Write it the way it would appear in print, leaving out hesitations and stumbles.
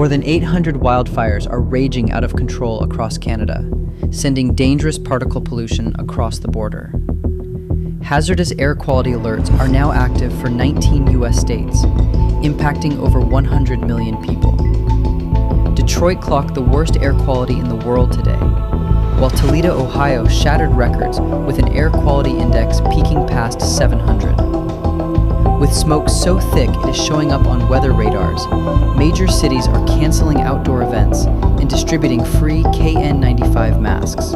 More than 800 wildfires are raging out of control across Canada, sending dangerous particle pollution across the border. Hazardous air quality alerts are now active for 19 U.S. states, impacting over 100 million people. Detroit clocked the worst air quality in the world today, while Toledo, Ohio shattered records with an air quality index peaking past 700. With smoke so thick it is showing up on weather radars, major cities are canceling outdoor events and distributing free KN95 masks.